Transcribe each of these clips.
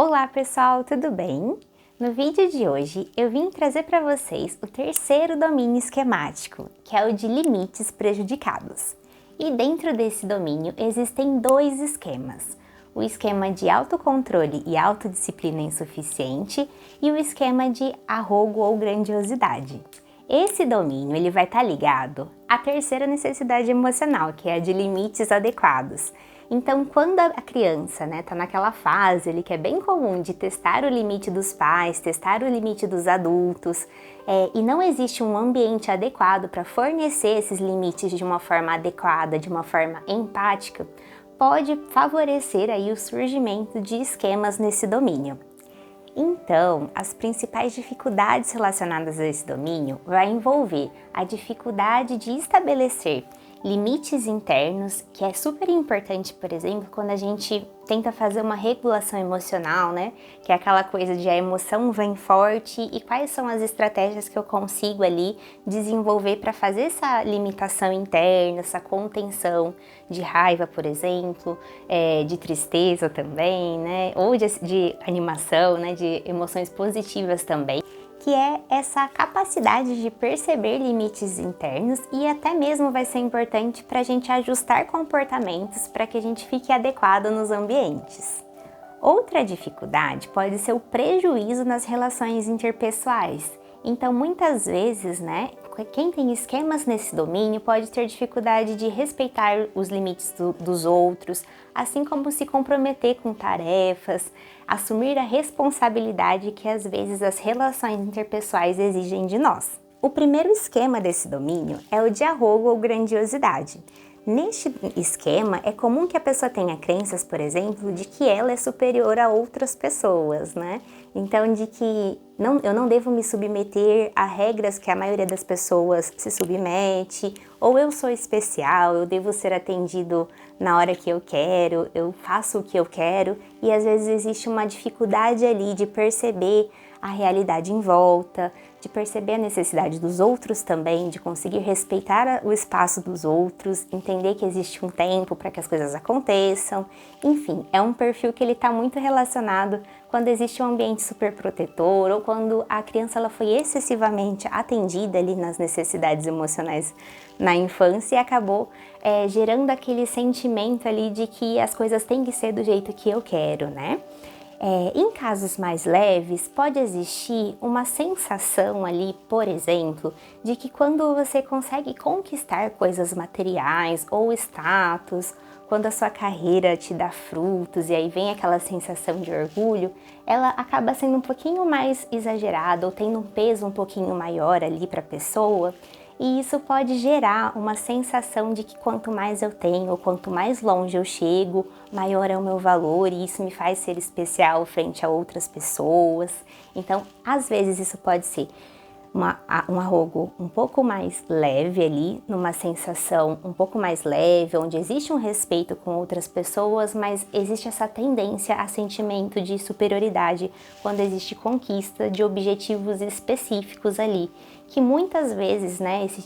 Olá pessoal, tudo bem? No vídeo de hoje eu vim trazer para vocês o terceiro domínio esquemático, que é o de limites prejudicados. E dentro desse domínio existem dois esquemas, o esquema de autocontrole e autodisciplina insuficiente e o esquema de arrogo ou grandiosidade. Esse domínio ele vai estar ligado à terceira necessidade emocional, que é a de limites adequados. Então, quando a criança tá naquela fase ali que é bem comum de testar o limite dos pais, testar o limite dos adultos, e não existe um ambiente adequado para fornecer esses limites de uma forma adequada, de uma forma empática, pode favorecer aí o surgimento de esquemas nesse domínio. Então, as principais dificuldades relacionadas a esse domínio vai envolver a dificuldade de estabelecer limites internos, que é super importante, por exemplo, quando a gente tenta fazer uma regulação emocional, que é aquela coisa de a emoção vem forte e quais são as estratégias que eu consigo ali desenvolver para fazer essa limitação interna, essa contenção de raiva, por exemplo, de tristeza também, ou de animação, de emoções positivas também, que é essa capacidade de perceber limites internos e até mesmo vai ser importante para a gente ajustar comportamentos para que a gente fique adequado nos ambientes. Outra dificuldade pode ser o prejuízo nas relações interpessoais. Então, muitas vezes, quem tem esquemas nesse domínio pode ter dificuldade de respeitar os limites dos outros, assim como se comprometer com tarefas, assumir a responsabilidade que às vezes as relações interpessoais exigem de nós. O primeiro esquema desse domínio é o de arrogo ou grandiosidade. Neste esquema, é comum que a pessoa tenha crenças, por exemplo, de que ela é superior a outras pessoas, Então, de que eu não devo me submeter a regras que a maioria das pessoas se submete, ou eu sou especial, eu devo ser atendido na hora que eu quero, eu faço o que eu quero, e às vezes existe uma dificuldade ali de perceber a realidade em volta, de perceber a necessidade dos outros também, de conseguir respeitar o espaço dos outros, entender que existe um tempo para que as coisas aconteçam. Enfim, é um perfil que ele está muito relacionado quando existe um ambiente super protetor ou quando a criança ela foi excessivamente atendida ali nas necessidades emocionais na infância e acabou gerando aquele sentimento ali de que as coisas têm que ser do jeito que eu quero, Em casos mais leves, pode existir uma sensação ali, por exemplo, de que quando você consegue conquistar coisas materiais ou status, quando a sua carreira te dá frutos e aí vem aquela sensação de orgulho, ela acaba sendo um pouquinho mais exagerada ou tendo um peso um pouquinho maior ali para a pessoa. E isso pode gerar uma sensação de que quanto mais eu tenho, quanto mais longe eu chego, maior é o meu valor e isso me faz ser especial frente a outras pessoas. Então, às vezes isso pode ser um arrogo um pouco mais leve ali, numa sensação um pouco mais leve, onde existe um respeito com outras pessoas, mas existe essa tendência a sentimento de superioridade quando existe conquista de objetivos específicos ali, que muitas vezes,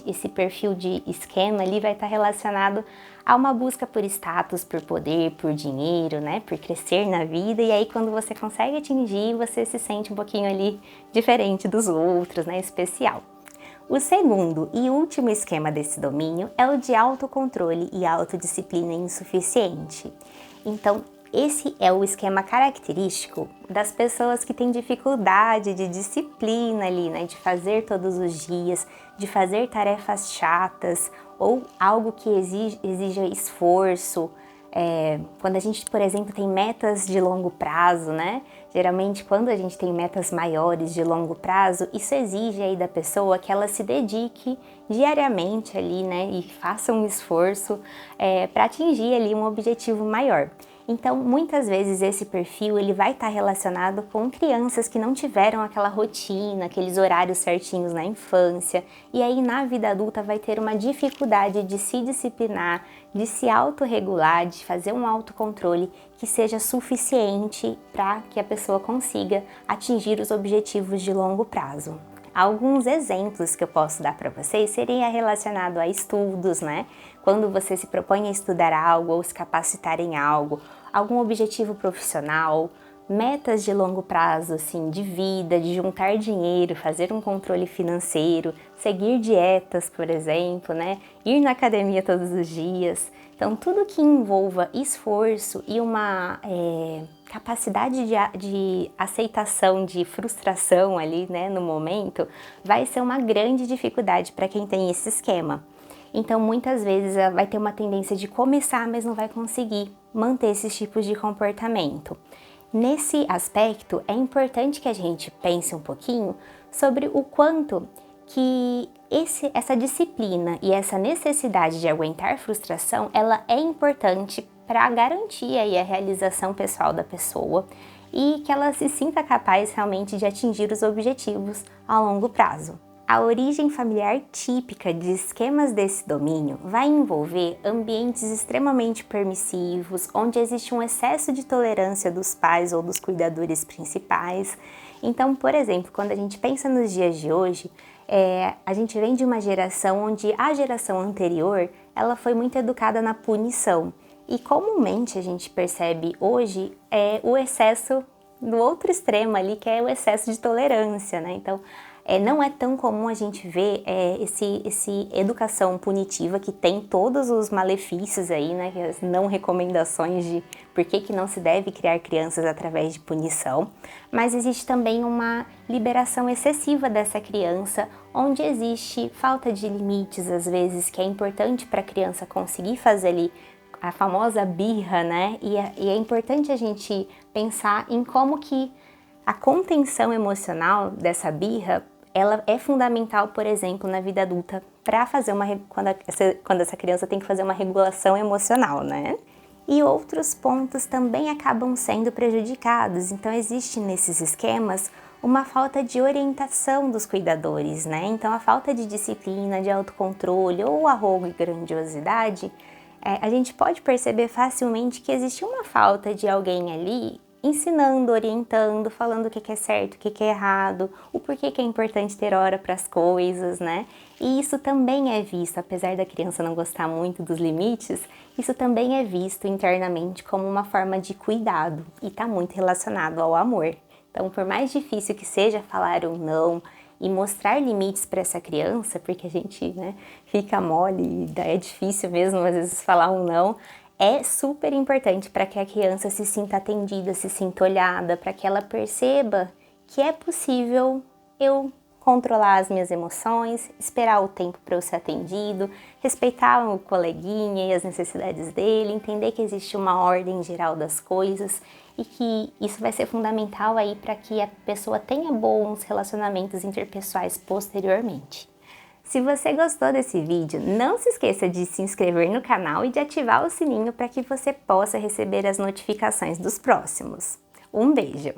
esse perfil de esquema ali vai estar relacionado a uma busca por status, por poder, por dinheiro, por crescer na vida, e aí quando você consegue atingir, você se sente um pouquinho ali diferente dos outros, especial. O segundo e último esquema desse domínio é o de autocontrole e autodisciplina insuficiente. Então, esse é o esquema característico das pessoas que têm dificuldade de disciplina ali, de fazer todos os dias, de fazer tarefas chatas ou algo que exija esforço. Quando a gente, por exemplo, tem metas de longo prazo, Geralmente, quando a gente tem metas maiores de longo prazo, isso exige aí da pessoa que ela se dedique diariamente ali, e faça um esforço para atingir ali um objetivo maior. Então, muitas vezes esse perfil ele vai estar relacionado com crianças que não tiveram aquela rotina, aqueles horários certinhos na infância, e aí na vida adulta vai ter uma dificuldade de se disciplinar, de se autorregular, de fazer um autocontrole que seja suficiente para que a pessoa consiga atingir os objetivos de longo prazo. Alguns exemplos que eu posso dar para vocês seria relacionado a estudos, Quando você se propõe a estudar algo ou se capacitar em algo, algum objetivo profissional, metas de longo prazo, assim, de vida, de juntar dinheiro, fazer um controle financeiro, seguir dietas, por exemplo, né? Ir na academia todos os dias. Então, tudo que envolva esforço e uma capacidade de aceitação, de frustração ali, né, no momento, vai ser uma grande dificuldade para quem tem esse esquema. Então, muitas vezes, ela vai ter uma tendência de começar, mas não vai conseguir manter esses tipos de comportamento. Nesse aspecto, é importante que a gente pense um pouquinho sobre o quanto que essa disciplina e essa necessidade de aguentar frustração, ela é importante para garantir aí a realização pessoal da pessoa e que ela se sinta capaz realmente de atingir os objetivos a longo prazo. A origem familiar típica de esquemas desse domínio vai envolver ambientes extremamente permissivos, onde existe um excesso de tolerância dos pais ou dos cuidadores principais. Então, por exemplo, quando a gente pensa nos dias de hoje, a gente vem de uma geração onde a geração anterior ela foi muito educada na punição. E comumente a gente percebe hoje o excesso do outro extremo ali, que é o excesso de tolerância, né? Então, não é tão comum a gente ver esse educação punitiva que tem todos os malefícios aí, né? As não recomendações de por que não se deve criar crianças através de punição, mas existe também uma liberação excessiva dessa criança, onde existe falta de limites, às vezes, que é importante para a criança conseguir fazer ali a famosa birra, né? E é importante a gente pensar em como que a contenção emocional dessa birra, ela é fundamental, por exemplo, na vida adulta, para fazer quando essa criança tem que fazer uma regulação emocional, né? E outros pontos também acabam sendo prejudicados. Então, existe nesses esquemas uma falta de orientação dos cuidadores, né? Então, a falta de disciplina, de autocontrole ou arrogo e grandiosidade, a gente pode perceber facilmente que existe uma falta de alguém ali ensinando, orientando, falando o que é certo, o que é errado, o porquê que é importante ter hora para as coisas, né? E isso também é visto, apesar da criança não gostar muito dos limites, isso também é visto internamente como uma forma de cuidado e está muito relacionado ao amor. Então, por mais difícil que seja falar um não e mostrar limites para essa criança, porque a gente, né, fica mole e é difícil mesmo às vezes falar um não, é super importante para que a criança se sinta atendida, se sinta olhada, para que ela perceba que é possível eu controlar as minhas emoções, esperar o tempo para eu ser atendido, respeitar o coleguinha e as necessidades dele, entender que existe uma ordem geral das coisas e que isso vai ser fundamental aí para que a pessoa tenha bons relacionamentos interpessoais posteriormente. Se você gostou desse vídeo, não se esqueça de se inscrever no canal e de ativar o sininho para que você possa receber as notificações dos próximos. Um beijo!